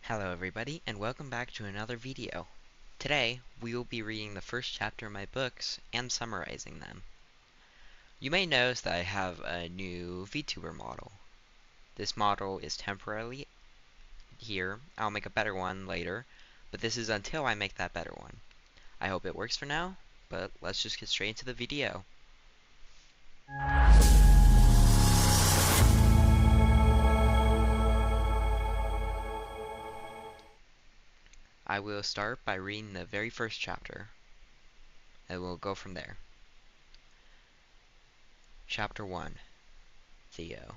Hello everybody, and welcome back to another video. Today, we will be reading the first chapter of my books and summarizing them. You may notice that I have a new VTuber model. This model is temporarily here. I'll make a better one later, but this is until I make that better one. I hope it works for now, but let's just get straight into the video. I will start by reading the very first chapter, and we'll go from there. Chapter 1. Theo.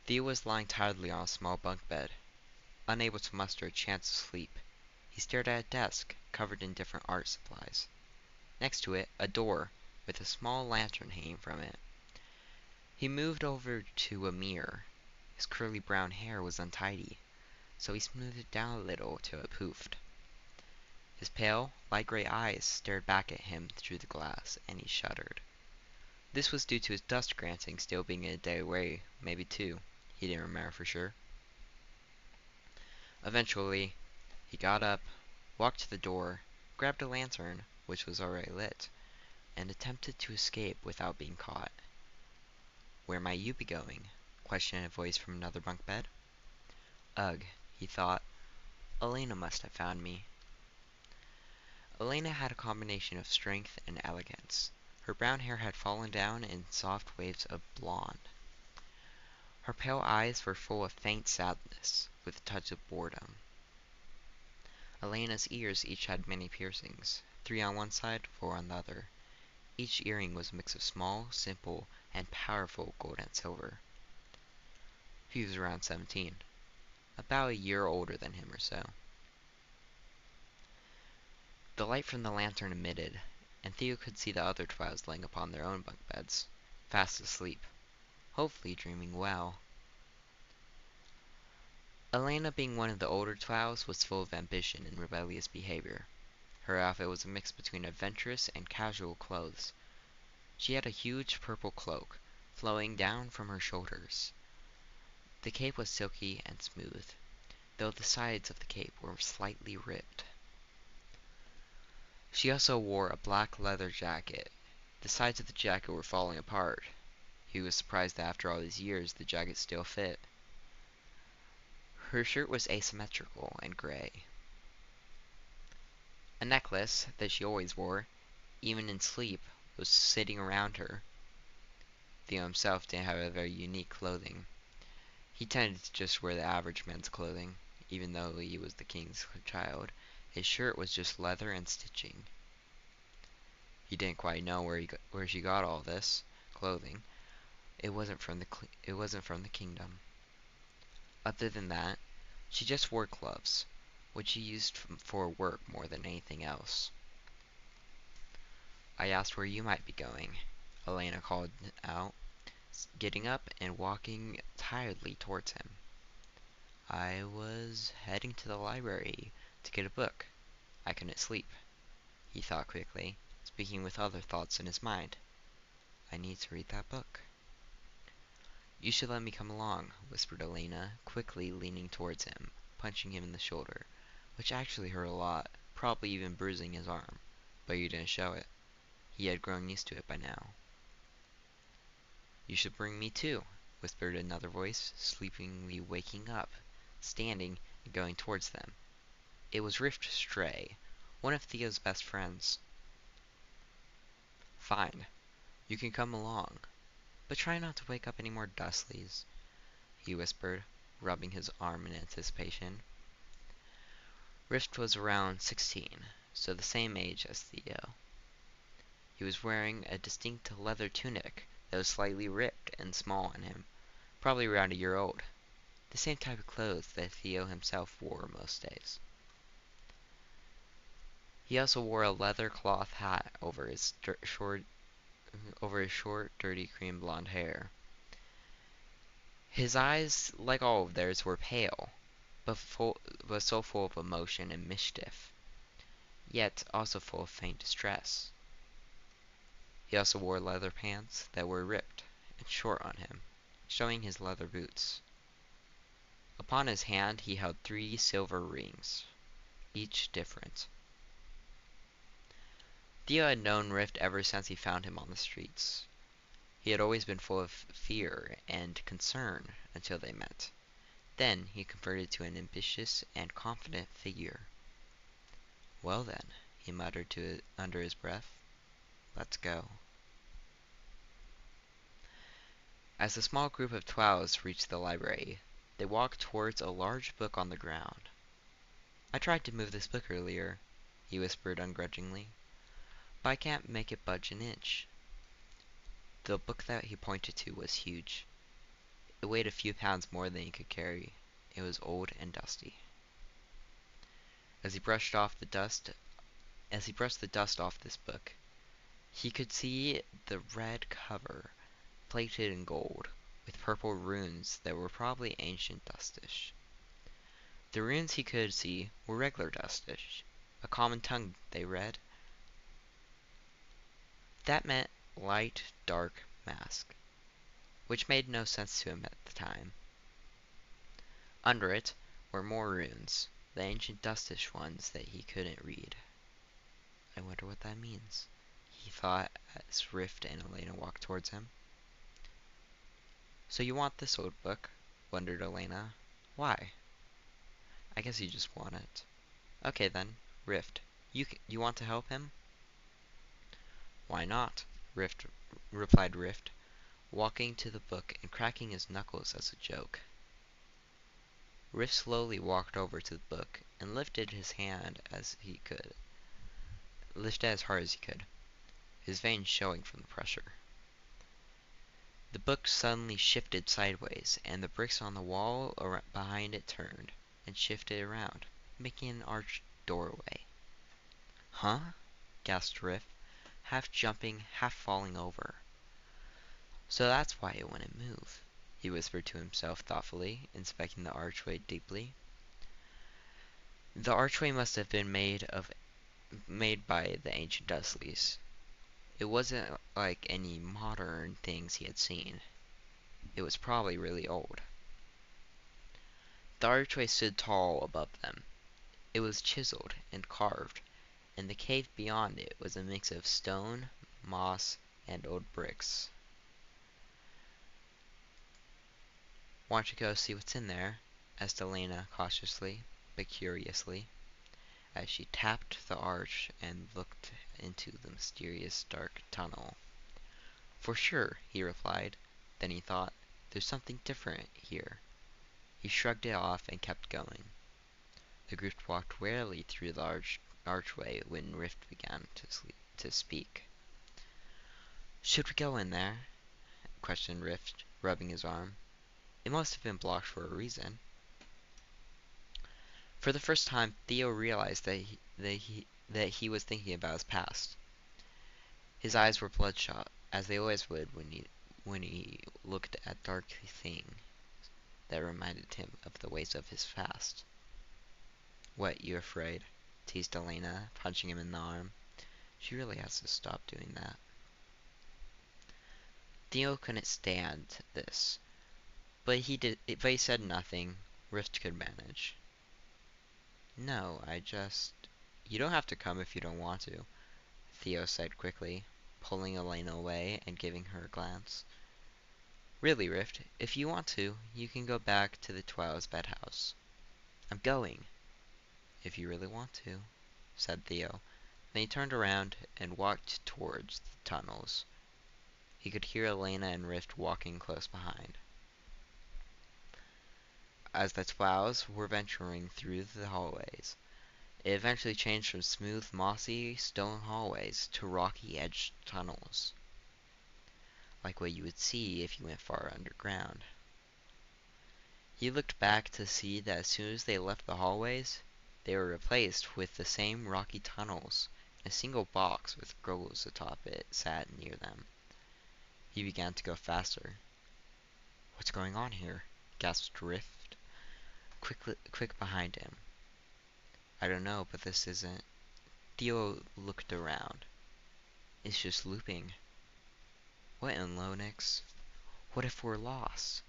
Theo was lying tiredly on a small bunk bed, unable to muster a chance of sleep. He stared at a desk covered in different art supplies. Next to it, a door with a small lantern hanging from it. He moved over to a mirror. His curly brown hair was untidy, so he smoothed it down a little till it poofed. His pale, light gray eyes stared back at him through the glass, and he shuddered. This was due to his dust granting still being a day away, maybe two. He didn't remember for sure. Eventually, he got up, walked to the door, grabbed a lantern, which was already lit, and attempted to escape without being caught. "Where might you be going?" questioned a voice from another bunk bed. Ugh, he thought. Elena must have found me. Elena had a combination of strength and elegance. Her brown hair had fallen down in soft waves of blonde. Her pale eyes were full of faint sadness, with a touch of boredom. Elena's ears each had many piercings, 3 on one side, 4 on the other. Each earring was a mix of small, simple, and powerful gold and silver. He was around 17, about a year older than him or so. The light from the lantern emitted, and Theo could see the other twins lying upon their own bunk beds, fast asleep, hopefully dreaming well. Elena, being one of the older twins, was full of ambition and rebellious behavior. Her outfit was a mix between adventurous and casual clothes. She had a huge purple cloak, flowing down from her shoulders. The cape was silky and smooth, though the sides of the cape were slightly ripped. She also wore a black leather jacket. The sides of the jacket were falling apart. He was surprised that after all these years the jacket still fit. Her shirt was asymmetrical and gray. A necklace that she always wore, even in sleep, was sitting around her. Theo himself didn't have a very unique clothing. He tended to just wear the average men's clothing, even though he was the king's child. His shirt was just leather and stitching. He didn't quite know where she got all this clothing. It wasn't from the kingdom. Other than that, she just wore gloves, which she used for work more than anything else. "I asked where you might be going," Elena called out, getting up and walking tiredly towards him. "I was heading to the library to get a book. I couldn't sleep," he thought quickly, speaking with other thoughts in his mind. "I need to read that book." "You should let me come along," whispered Elena, quickly leaning towards him, punching him in the shoulder, which actually hurt a lot, probably even bruising his arm, but he didn't show it. He had grown used to it by now. "You should bring me too," whispered another voice, sleepily waking up, standing, and going towards them. It was Rift Stray, one of Theo's best friends. "Fine, you can come along, but try not to wake up any more Dustleys," he whispered, rubbing his arm in anticipation. Rift was around 16, so the same age as Theo. He was wearing a distinct leather tunic that was slightly ripped and small on him, probably around a year old. The same type of clothes that Theo himself wore most days. He also wore a leather cloth hat over his short, dirty cream blonde hair. His eyes, like all of theirs, were pale, but so full of emotion and mischief, yet also full of faint distress. He also wore leather pants that were ripped and short on him, showing his leather boots. A Upon his hand he held 3 silver rings, each different. Theo had known Rift ever since he found him on the streets. He had always been full of fear and concern until they met. Then he converted to an ambitious and confident figure. "Well then," he muttered under his breath, "let's go." As the small group of twelves reached the library, they walked towards a large book on the ground. "I tried to move this book earlier," he whispered ungrudgingly, "but I can't make it budge an inch." The book that he pointed to was huge. It weighed a few pounds more than he could carry. It was old and dusty. As he brushed the dust off this book, he could see the red cover, plated in gold, with purple runes that were probably ancient Dustish. The runes he could see were regular Dustish, a common tongue, they read. That meant light, dark mask, which made no sense to him at the time. Under it were more runes, the ancient Dustish ones that he couldn't read. "I wonder what that means," he thought as Rift and Elena walked towards him. "So you want this old book?" wondered Elena. "Why?" "I guess you just want it." "Okay then, Rift, you want to help him?" "Why not?" replied Rift, walking to the book and cracking his knuckles as a joke. Rift slowly walked over to the book and lifted his hand as hard as he could, his veins showing from the pressure. The book suddenly shifted sideways, and the bricks on the wall behind it turned and shifted around, making an arched doorway. "Huh?" gasped Rift, half jumping, half falling over. "So that's why it wouldn't move," he whispered to himself thoughtfully, inspecting the archway deeply. The archway must have been made by the ancient Dusleys. It wasn't like any modern things he had seen. It was probably really old. The archway stood tall above them. It was chiseled and carved, and the cave beyond it was a mix of stone, moss, and old bricks. "Want to go see what's in there?" asked Elena cautiously, but curiously, as she tapped the arch and looked into the mysterious dark tunnel. "For sure," he replied. Then he thought, "There's something different here." He shrugged it off and kept going. The group walked warily through the archway when Rift began to speak. "Should we go in there?" questioned Rift, rubbing his arm. "It must have been blocked for a reason." For the first time, Theo realized that he was thinking about his past. His eyes were bloodshot, as they always would when he looked at dark things that reminded him of the ways of his past. "What, you afraid?" teased Elena, punching him in the arm. She really has to stop doing that. Theo couldn't stand this, but he said nothing. Rift could manage. "No, You don't have to come if you don't want to," Theo said quickly, pulling Elena away and giving her a glance. "Really, Rift, if you want to, you can go back to the Twilight bedhouse." "I'm going." "If you really want to," said Theo. Then he turned around and walked towards the tunnels. He could hear Elena and Rift walking close behind. As the Twilights were venturing through the hallways, it eventually changed from smooth, mossy stone hallways to rocky-edged tunnels, like what you would see if you went far underground. He looked back to see that as soon as they left the hallways, they were replaced with the same rocky tunnels, and a single box with grills atop it sat near them. He began to go faster. "What's going on here?" gasped Rift, quick behind him. "I don't know, but this isn't..." Theo looked around. "It's just looping." "What in Lonix? What if we're lost?"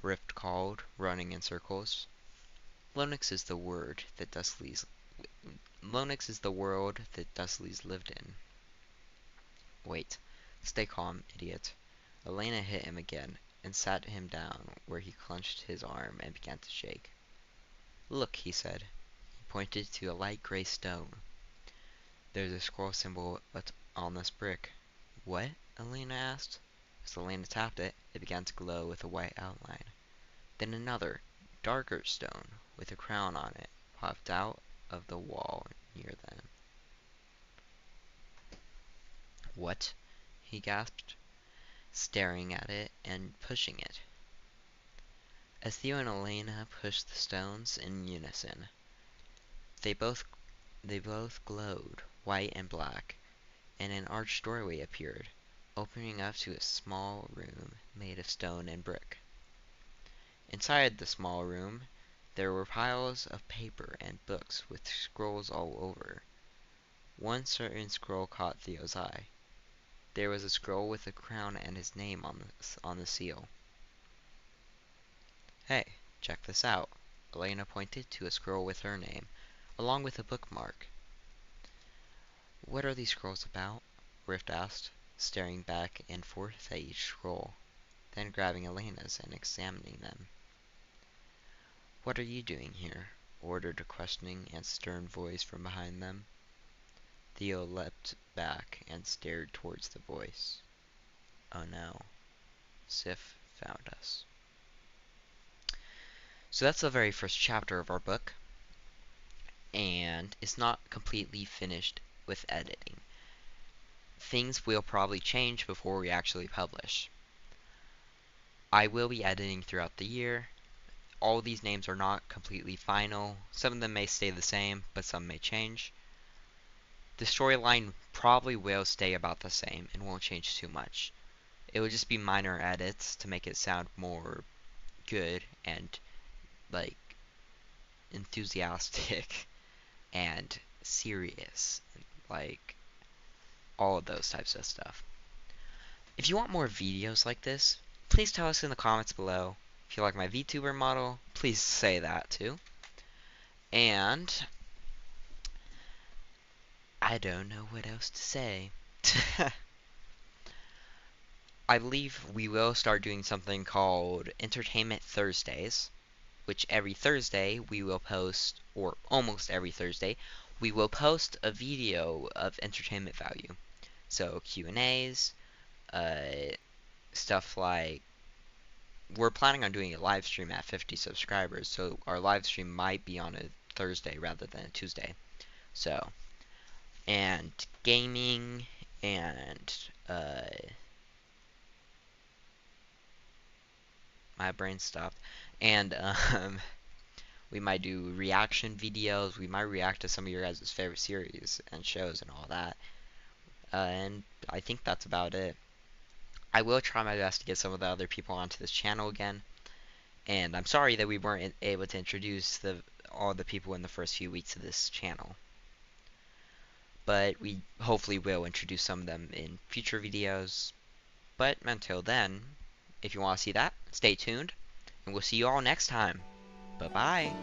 Rift called, running in circles. Lonix is the word that Dustley's Lonix is the world that Dustley's lived in. Wait. Stay calm, idiot. Elena hit him again, and sat him down where he clenched his arm and began to shake. Look, he said. He pointed to a light gray stone. There's a scroll symbol on this brick. What? Elena asked. As Elena tapped it, it began to glow with a white outline. Then another, darker stone, with a crown on it, popped out of the wall near them. What? He gasped, staring at it and pushing it. As Theo and Elena pushed the stones in unison, they both glowed, white and black, and an arched doorway appeared, opening up to a small room made of stone and brick. Inside the small room, there were piles of paper and books with scrolls all over. One certain scroll caught Theo's eye. There was a scroll with a crown and his name on the seal. Hey, check this out. Elena pointed to a scroll with her name, along with a bookmark. What are these scrolls about? Rift asked, staring back and forth at each scroll, then grabbing Elena's and examining them. What are you doing here? Ordered a questioning and stern voice from behind them. Theo leapt back and stared towards the voice. Oh no. Sif found us. So that's the very first chapter of our book, and it's not completely finished with editing. Things will probably change before we actually publish. I will be editing throughout the year. All these names are not completely final. Some of them may stay the same, but some may change. The storyline probably will stay about the same and won't change too much. It will just be minor edits to make it sound more good and, like, enthusiastic and serious. Like, all of those types of stuff. If you want more videos like this, please tell us in the comments below. If you like my VTuber model, please say that too. And I don't know what else to say. I believe we will start doing something called Entertainment Thursdays, which every Thursday we will post, or almost every Thursday, we will post a video of entertainment value. So Q&As, stuff like, we're planning on doing a live stream at 50 subscribers, so our live stream might be on a Thursday rather than a Tuesday. So, and gaming, and my brain stopped. And we might do reaction videos. We might react to some of your guys' favorite series and shows and all that. And I think that's about it. I will try my best to get some of the other people onto this channel again. And I'm sorry that we weren't able to introduce all the people in the first few weeks of this channel. But we hopefully will introduce some of them in future videos. But until then, if you want to see that, stay tuned. And we'll see you all next time. Bye-bye.